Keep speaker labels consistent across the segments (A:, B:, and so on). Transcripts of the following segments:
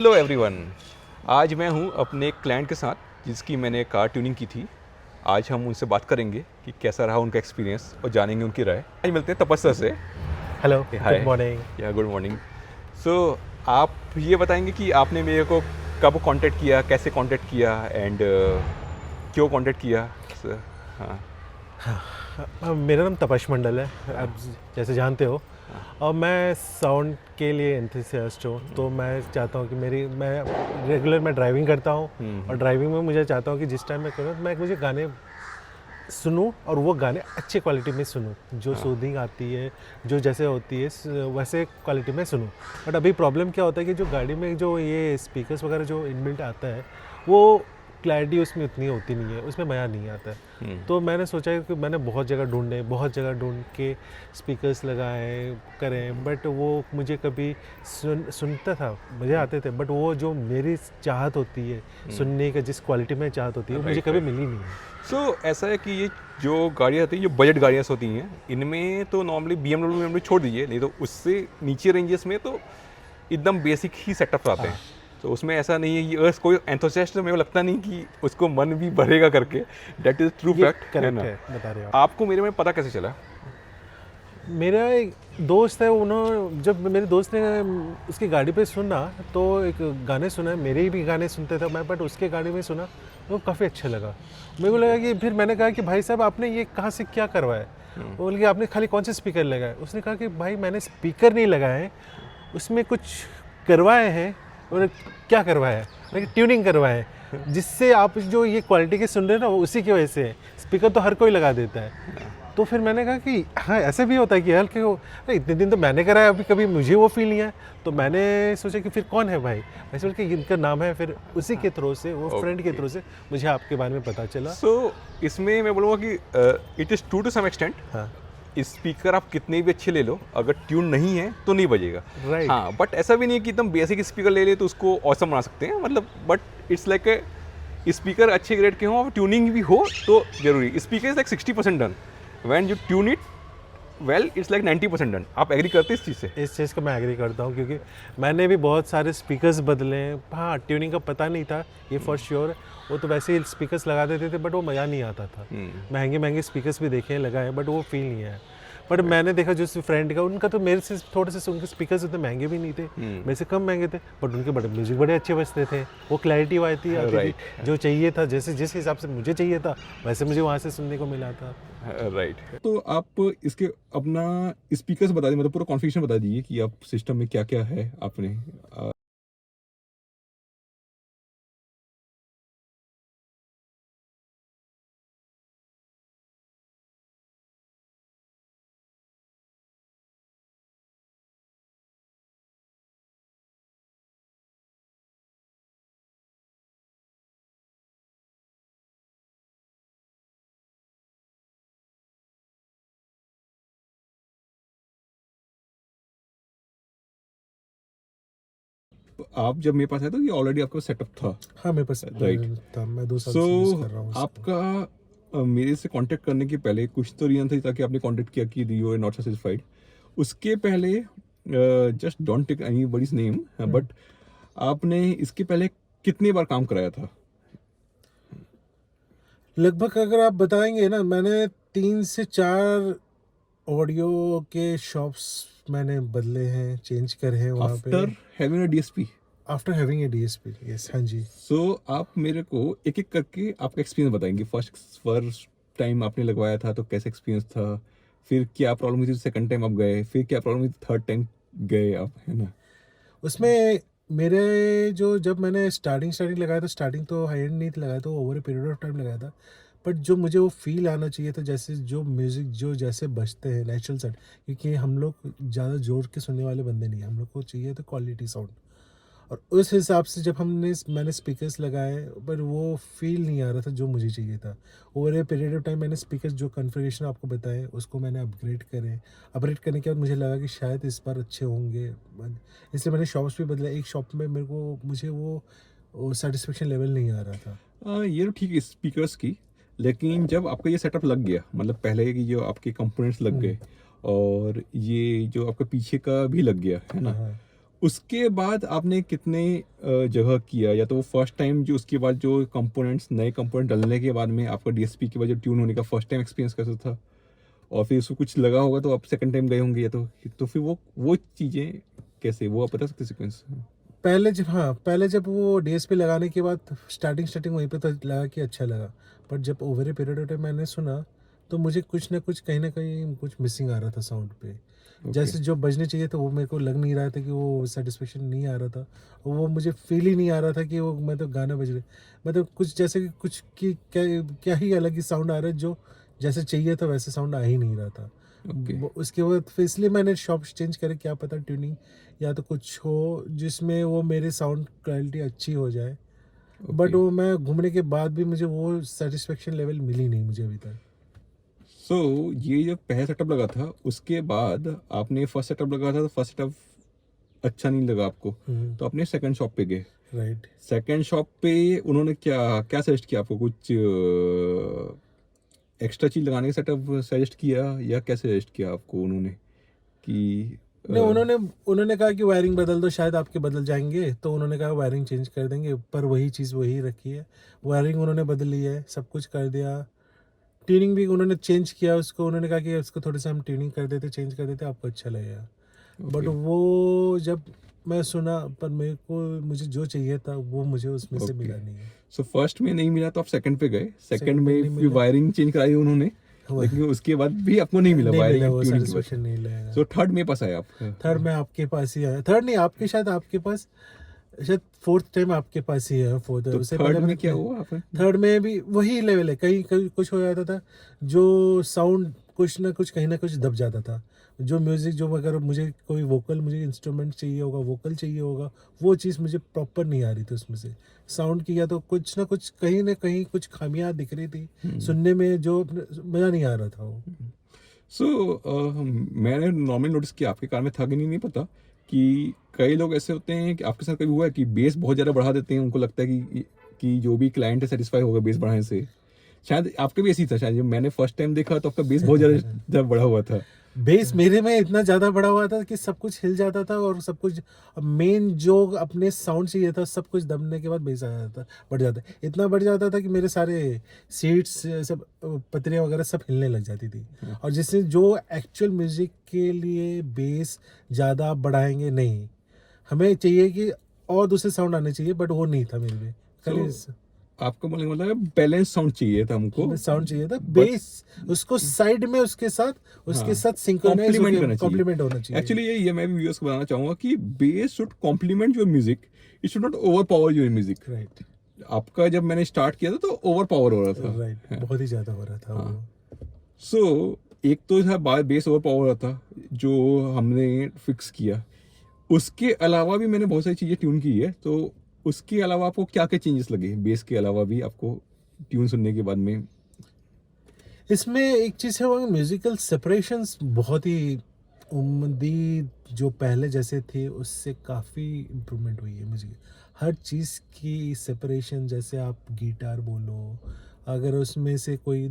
A: Hello everyone. आज मैं हूं अपने एक क्लाइंट के साथ जिसकी मैंने कार ट्यूनिंग की थी। आज हम उनसे बात करेंगे कि कैसा रहा उनका एक्सपीरियंस और जानेंगे उनकी राय। आज मिलते हैं तपस्या से।
B: Hello,
A: hi.
B: Good morning.
A: या गुड मॉर्निंग। सो आप ये बताएंगे कि आपने मेरे को कब कांटेक्ट किया, कैसे कांटेक्ट किया एंड क्यों कांटेक्ट किया। हाँ।
B: मेरा नाम तपश मंडल है,
A: हाँ।
B: आप जैसे जानते हो।
A: हाँ।
B: और मैं साउंड के लिए एंथुसियास्ट हूँ, तो मैं चाहता हूँ कि मैं ड्राइविंग करता हूँ। और ड्राइविंग में मुझे चाहता हूँ कि जिस टाइम मैं करूँ मुझे गाने सुनूं और वो गाने अच्छी क्वालिटी में सुनूं, जो
A: हाँ।
B: सूदिंग आती है, जो जैसे होती है वैसे क्वालिटी में सुनूं। बट अभी प्रॉब्लम क्या होता है कि जो गाड़ी में जो ये स्पीकर्स वगैरह जो इनबिल्ट आता है, वो क्लैरिटी उसमें उतनी होती नहीं है, उसमें मज़ा नहीं आता है। तो मैंने सोचा कि मैंने बहुत जगह ढूंढ के स्पीकर्स लगाए करें, बट वो मुझे कभी सुनता था, मज़े आते थे, बट वो जो मेरी चाहत होती है सुनने का, जिस क्वालिटी में चाहत होती है, वो मुझे
A: राइट
B: कभी
A: राइट।
B: मिली नहीं है।
A: सो ऐसा है कि ये जो गाड़ियाँ आती हैं, जो बजट गाड़ियाँ होती हैं, इनमें तो नॉर्मली BMW छोड़ दीजिए, नहीं तो उससे नीचे रेंजेस में तो एकदम बेसिक ही सेटअप आते हैं। तो उसमें ऐसा नहीं है कि बस कोई एंथुसियास्ट, मेरे को लगता नहीं कि उसको मन भी भरेगा करके। दैट इज़ ट्रू
B: ये
A: फैक्ट, है
B: करेक्ट
A: ना।
B: है, बता रहे हो आप।
A: आपको मेरे में पता कैसे चला?
B: मेरा एक दोस्त है, उन्होंने जब मेरे दोस्त ने उसकी गाड़ी पे सुना, तो एक गाने सुना, मेरे भी गाने सुनते थे मैं, बट उसके गाड़ी में सुना तो काफ़ी अच्छा लगा। मेरे को लगा कि फिर मैंने कहा कि भाई साहब, आपने ये कहाँ से क्या करवाया? वो बोल के आपने खाली कौन से स्पीकर लगाए? उसने कहा कि भाई मैंने स्पीकर नहीं लगाए, उसमें कुछ करवाए हैं। और क्या करवाया है? मैंने ट्यूनिंग करवाए है, जिससे आप जो ये क्वालिटी के सुन रहे हैं ना, वो उसी की वजह से है। स्पीकर तो हर कोई लगा देता है। तो फिर मैंने कहा कि हाँ, ऐसे भी होता है कि हल्के हो, अरे इतने दिन तो मैंने कराया, अभी कभी मुझे वो फील नहीं है। तो मैंने सोचा कि फिर कौन है भाई, ऐसे बोल के इनका नाम है। फिर उसी के थ्रू से, वो फ्रेंड के
A: ओके।
B: थ्रू से मुझे आपके बारे में पता चला।
A: सो इसमें मैं बोलूँगा कि it is true to some extent.
B: हाँ,
A: स्पीकर आप कितने भी अच्छे ले लो, अगर ट्यून नहीं है तो नहीं बजेगा।
B: राइट।
A: हाँ, बट ऐसा भी नहीं है कि एकदम बेसिक स्पीकर ले ले तो उसको ऑसम बना सकते हैं, मतलब। बट इट्स लाइक स्पीकर अच्छे ग्रेड के हों और ट्यूनिंग भी हो तो जरूरी। Speaker is like 60% done, when you tune it well it's like 90% done. आप एग्री करते हैं इस चीज़ से?
B: इस चीज़ को मैं एग्री करता हूँ, क्योंकि मैंने भी बहुत सारे स्पीकर्स बदले हैं। हाँ, ट्यूनिंग का पता नहीं था, ये फॉर श्योर। वो तो वैसे ही स्पीकर्स लगा देते थे, बट वो मज़ा नहीं आता था। महंगे महंगे स्पीकर्स भी देखे हैं, लगाए, बट वो फील नहीं है। बट मैंने देखा जो फ्रेंड का, उनका तो मेरे से थोड़े से उनके स्पीकर्स उतने महंगे भी नहीं थे, मेरे से कम महंगे थे, बट उनके बड़े म्यूजिक बड़े अच्छे बजते थे। वो क्लैरिटी आती थी
A: राइट
B: जो चाहिए था, जैसे जिस हिसाब से मुझे चाहिए था, वैसे मुझे वहाँ से सुनने को मिला था।
A: राइट। तो आप इसके अपना स्पीकर्स बता दीजिए, मतलब पूरा कॉन्फ़िगरेशन बता दीजिए कि आप सिस्टम में क्या क्या है आपने। आप जब मेरे पास आए तो ये ऑलरेडी आपका सेटअप था?
B: हाँ, मेरे पास
A: राइट।
B: था, मैं 2 साल
A: सो
B: से यूज़ कर रहा हूँ उसको।
A: आपका मेरे से कांटेक्ट करने के पहले कुछ तो रीजन था ताकि आपने कांटेक्ट किया कि यू आर नॉट सेटिस्फाइड। उसके पहले just don't take anybody's name, but आपने इसके पहले कितनी बार काम कराया था?
B: लगभग अगर आप बताएंगे ना, मैंने 3 से 4 ऑडियो के शॉप्स मैंने बदले हैं, चेंज करे हैं वहाँ पे,
A: after having a DSP.
B: After having a DSP. Yes, हाँ जी।
A: सो आप मेरे को एक एक करके आपका एक्सपीरियंस बताएंगे। फर्स्ट फर्स्ट टाइम आपने लगवाया था तो कैसा एक्सपीरियंस था, फिर क्या प्रॉब्लम हुई थी सेकंड टाइम आप गए, फिर क्या प्रॉब्लम हुई थी थर्ड टाइम गए आप, है ना।
B: उसमें मेरे जो जब मैंने स्टार्टिंग लगाया था, स्टार्टिंग तो हाई एंड नहीं लगाया था, over a period of time लगाया था। बट जो मुझे वो फील आना चाहिए था, जैसे जो म्यूज़िक जो जैसे बजते हैं नेचुरल साउंड, क्योंकि हम लोग ज़्यादा जोर के सुनने वाले बंदे नहीं हैं, हम लोग को चाहिए था क्वालिटी साउंड। और उस हिसाब से जब मैंने स्पीकर्स लगाए, पर वो फील नहीं आ रहा था जो मुझे चाहिए था। Over a period of time मैंने स्पीकर्स जो कॉन्फ़िगरेशन आपको बताए, उसको मैंने अपग्रेड करने के बाद मुझे लगा कि शायद इस बार अच्छे होंगे। इसलिए मैंने शॉप्स भी बदला। एक शॉप में मुझे वो सेटिस्फेक्शन लेवल नहीं आ रहा था।
A: ये तो ठीक है स्पीकर्स की, लेकिन जब आपका ये सेटअप लग गया, मतलब पहले की जो आपके कंपोनेंट्स लग गए और ये जो आपका पीछे का भी लग गया, है
B: हाँ,
A: ना,
B: हाँ।
A: उसके बाद आपने कितने जगह किया, या तो वो फर्स्ट टाइम जो उसके बाद जो कंपोनेंट्स नए कंपोनेंट डालने के बाद में आपका डीएसपी के बाद जो ट्यून होने का फर्स्ट टाइम एक्सपीरियंस कैसा था, और फिर उसको कुछ लगा होगा तो आप सेकंड टाइम गए होंगे, या तो फिर वो चीज़ें कैसे, वो आप बता सकते सीक्वेंस?
B: पहले जब वो डीएसपी लगाने के बाद स्टार्टिंग वहीं पे तो लगा कि अच्छा लगा, बट जब over a period of time मैंने सुना तो मुझे कुछ ना कुछ कहीं ना कहीं कुछ मिसिंग आ रहा था साउंड पे। जैसे जो बजने चाहिए था वो मेरे को लग नहीं रहा था, कि वो सेटिस्फेक्शन नहीं आ रहा था, और वो मुझे फील ही नहीं आ रहा था कि वो मतलब गाना बज रहा, मतलब कुछ जैसे कि कुछ की क्या क्या ही अलग ही साउंड आ रहा है, जो जैसे चाहिए था वैसे साउंड आ ही नहीं रहा था।
A: ओके।
B: उसके बाद फिर इसलिए मैंने शॉप चेंज करे, क्या पता ट्यूनिंग या तो कुछ हो जिसमें वो मेरे साउंड क्वालिटी अच्छी हो जाए, बट वो मैं घूमने के बाद भी मुझे वो सेटिस्फेक्शन लेवल मिली नहीं मुझे अभी तक।
A: सो ये जो पहला सेटअप लगा था उसके बाद आपने फर्स्ट सेटअप लगा था, तो फर्स्ट सेटअप अच्छा नहीं लगा आपको, तो आपने सेकंड शॉप पे गए।
B: राइट।
A: सेकंड शॉप पे उन्होंने क्या क्या सजेस्ट किया आपको, कुछ एक्स्ट्रा चीज लगाने का सेटअप सजेस्ट किया, या क्या सजेस्ट किया आपको उन्होंने कि
B: नहीं, उन्होंने कहा कि वायरिंग बदल दो, शायद आपके बदल जाएंगे, तो उन्होंने कहा वायरिंग चेंज कर देंगे, पर वही चीज़ वही रखी है। वायरिंग उन्होंने बदली है, सब कुछ कर दिया। ट्यूनिंग भी उन्होंने चेंज किया उसको, उन्होंने कहा कि उसको थोड़ा सा हम ट्यूनिंग कर देते, चेंज कर देते, आपको अच्छा लगेगा। बट वो जब मैं सुना, पर मुझे जो चाहिए था वो मुझे उसमें से मिला नहीं है।
A: सो फर्स्ट में नहीं मिला तो आप सेकंड पे गए, सेकंड
B: Second में
A: में
B: नहीं
A: भी
B: मिला।
A: वायरिंग चेंज कराई उन्होंने,
B: हुआ।
A: लेकिन उसके बाद भी आपको नहीं मिला
B: नहीं
A: वायरिंग
B: मिला,
A: एंड
B: वो
A: ट्यूनिंग के बाद।
B: सेटिस्फेक्शन नहीं लगेगा।
A: सो थर्ड में पास आए आप।
B: थर्ड में आपके पास ही आया, थर्ड नहीं, आपके शायद आपके पास, शायद फोर्थ टाइम आपके पास ही है। फोर्थ
A: तो
B: उससे
A: थर्ड
B: पहले
A: में क्या हुआ आपने?
B: थर्ड में भी वही लेवल है, कहीं कहीं कुछ हो जाता था, जो साउंड कुछ ना कुछ कहीं ना कुछ दब जाता था। जो म्यूजिक, जो अगर मुझे कोई वोकल, मुझे इंस्ट्रूमेंट चाहिए होगा, वोकल चाहिए होगा, वो चीज़ मुझे प्रॉपर नहीं आ रही थी उसमें से साउंड की, या तो कुछ ना कहीं कुछ खामियां दिख रही थी सुनने में, जो मज़ा नहीं आ रहा था वो।
A: सो मैंने नॉर्मली नोटिस किया, आपके कार में था कि नहीं पता, कि कई लोग ऐसे होते हैं कि आपके साथ कभी हुआ है कि बेस बहुत ज़्यादा बढ़ा देते हैं, उनको लगता है कि जो भी क्लाइंट है सेटिस्फाई होगा बेस बढ़ाने से। शायद आपके भी ऐसी था, शायद जब मैंने फर्स्ट टाइम देखा तो आपका बेस बहुत ज़्यादा बढ़ा हुआ था।
B: बेस मेरे में इतना ज़्यादा बड़ा हुआ था कि सब कुछ हिल जाता था, और सब कुछ मेन जो अपने साउंड चाहिए था सब कुछ दबने के बाद बेस आ जाता, बढ़ जाता, इतना बढ़ जाता था कि मेरे सारे सीट्स सब पतरियाँ वगैरह सब हिलने लग जाती थी। और जिससे जो एक्चुअल म्यूज़िक के लिए बेस ज़्यादा बढ़ाएंगे नहीं, हमें चाहिए कि और दूसरे साउंड आने चाहिए, बट वो नहीं था मेरे में। खाली
A: आपका मतलब है बैलेंस साउंड चाहिए था हमको,
B: साउंड चाहिए था, बेस उसको साइड में उसके साथ सिंक्रोनाइज
A: कॉम्प्लीमेंट करना चाहिए,
B: कॉम्प्लीमेंट होना चाहिए।
A: एक्चुअली ये मैं भी व्यूअर्स को बताना चाहूंगा कि base should complement your music, it should not overpower your music.
B: Right.
A: आपका जब मैंने स्टार्ट किया था तो ओवर पावर हो रहा था।
B: राइट, बहुत ही ज़्यादा हो रहा था वो।
A: सो एक तो था बेस ओवर पावर हो रहा था जो हमने फिक्स किया, उसके अलावा भी मैंने बहुत सारी चीज़ें ट्यून की है, तो उसके अलावा आपको क्या क्या चेंजेस लगे बेस के अलावा भी आपको ट्यून सुनने के बाद में?
B: इसमें एक चीज़ है, वो म्यूजिकल सेपरेशंस बहुत ही उम्दी, जो पहले जैसे थे उससे काफ़ी इम्प्रूवमेंट हुई है म्यूजिक। हर चीज़ की सेपरेशन, जैसे आप गिटार बोलो, अगर उसमें से कोई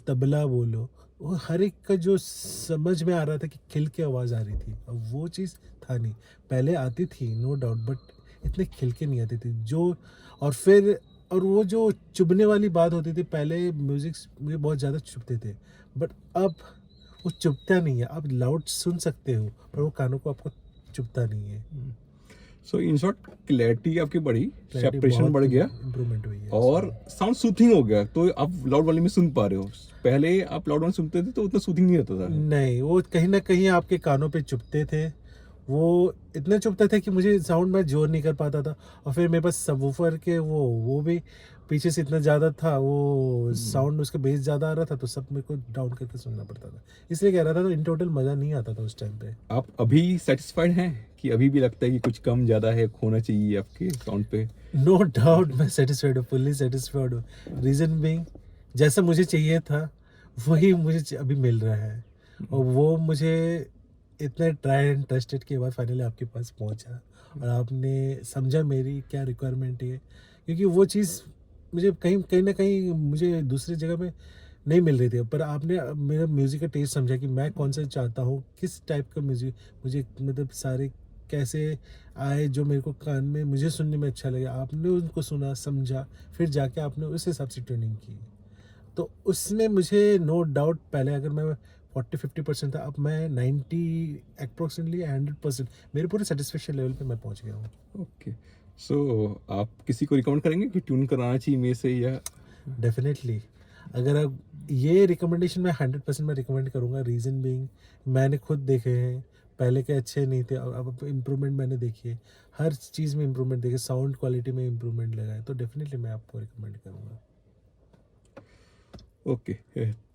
B: तबला बोलो, वो हर एक का जो समझ में आ रहा था कि खिल के आवाज़ आ रही थी, अब वो चीज़ था नहीं। पहले आती थी नो डाउट, बट इतने खिल के नहीं आती थी जो। और वो जो चुभने वाली बात होती थी, पहले म्यूजिक मुझे बहुत ज़्यादा चुभते थे, बट अब वो चुभता नहीं है। आप लाउड सुन सकते हो, पर वो कानों को आपको चुभता नहीं है।
A: सो इन शॉर्ट क्लैरिटी आपकी बढ़ी, सेपरेशन बढ़ गया,
B: इम्प्रूवमेंट हुई है
A: और साउंड सूथिंग हो गया, तो आप लाउड वाले में सुन पा रहे हो। पहले आप लाउड वाले सुनते थे तो उतना सूथिंग नहीं रहता था।
B: नहीं, वो कहीं ना कहीं आपके कानों पे चुभते थे, वो इतने चुभते थे कि मुझे साउंड में जोर नहीं कर पाता था। और फिर मेरे पास सबवूफर के वो भी पीछे से इतना ज़्यादा था, वो साउंड उसका बेस ज़्यादा आ रहा था, तो सब मेरे को डाउन करके सुनना पड़ता था, इसलिए कह रहा था। तो इन टोटल मज़ा नहीं आता था उस टाइम पे।
A: आप अभी सेटिस्फाइड हैं कि अभी भी लगता है कि कुछ कम ज़्यादा है, होना चाहिए आपके साउंड पे?
B: नो डाउट मैं सेटिस्फाइड हूँ, फुल्ली सेटिस्फाइड हूँ। रीज़न बीइंग, जैसा मुझे चाहिए था वही मुझे अभी मिल रहा है, और वो मुझे इतने ट्राई एंड टेस्टेड के बाद फाइनली आपके पास पहुंचा, और आपने समझा मेरी क्या रिक्वायरमेंट है। क्योंकि वो चीज़ मुझे कहीं कहीं ना कहीं मुझे दूसरी जगह में नहीं मिल रही थी, पर आपने मेरा म्यूज़िक का टेस्ट समझा कि मैं कौन सा चाहता हूँ, किस टाइप का म्यूज़िक मुझे, मतलब सारे कैसे आए जो मेरे को कान में मुझे सुनने में अच्छा लगे, आपने उनको सुना समझा, फिर जाके आपने उस हिसाब से ट्यूनिंग की। तो उसमें मुझे नो डाउट पहले अगर मैं 40-50% था, अब मैं 90 अप्रोक्सीमेटली 100% मेरे पूरे सेटिस्फेक्शन लेवल पे मैं पहुंच गया हूँ।
A: ओके, सो आप किसी को रिकमेंड करेंगे कि ट्यून कराना चाहिए मेरे से, या
B: डेफिनेटली अगर आप ये रिकमेंडेशन मैं 100% मैं रिकमेंड करूँगा। रीज़न बीइंग मैंने खुद देखे हैं, पहले के अच्छे नहीं थे, अब इम्प्रूवमेंट मैंने देखी है, हर चीज़ में इम्प्रूवमेंट देखी, साउंड क्वालिटी में इम्प्रूवमेंट लगा है, तो डेफिनेटली मैं आपको रिकमेंड करूँगा।
A: Okay,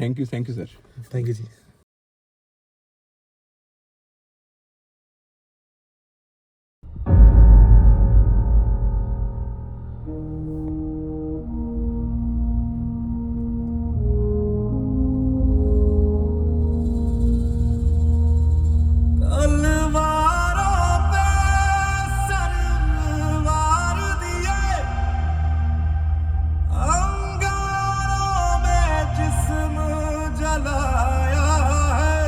A: thank you sir.
B: Thank you ji.
C: तलवारों पे सरवार दिए, अंगारों में जिस्म जलाया है,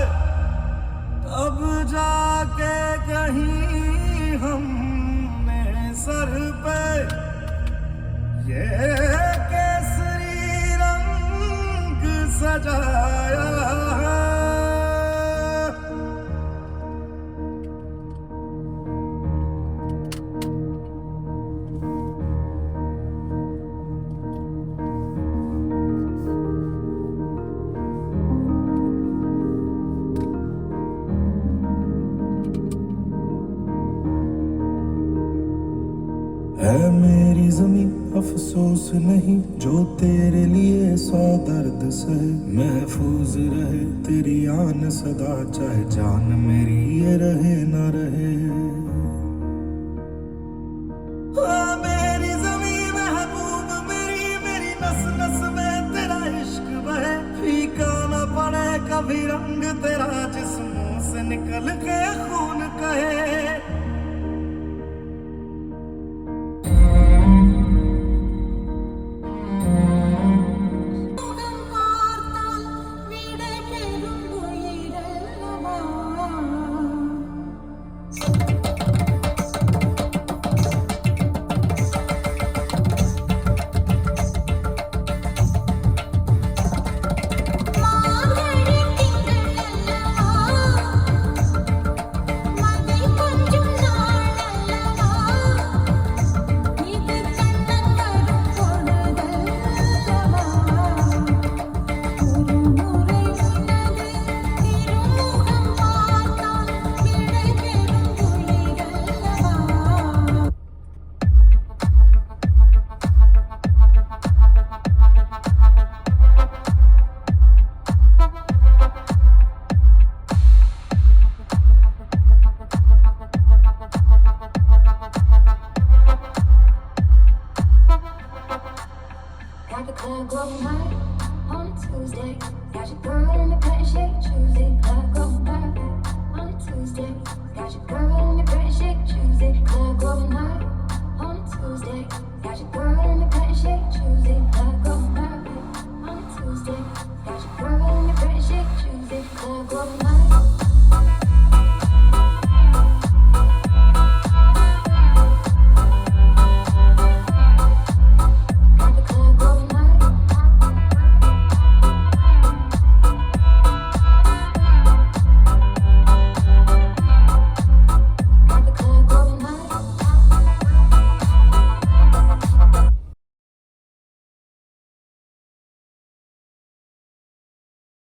C: तब जाके कहीं हमने सर पे ये केसरी रंग सजाया है। है मेरी ज़मीं अफसोस नहीं जो तेरे लिए 100 दर्द सहे, महफूज रहे तेरी आन सदा, चाहे जान मेरी ये रहे ना रहे। हाँ, मेरी ज़मीं महबूब मेरी, मेरी नस नस में तेरा इश्क बहे, फीका न पड़े कभी रंग तेरा जिस मुंह से निकल के खून कहे।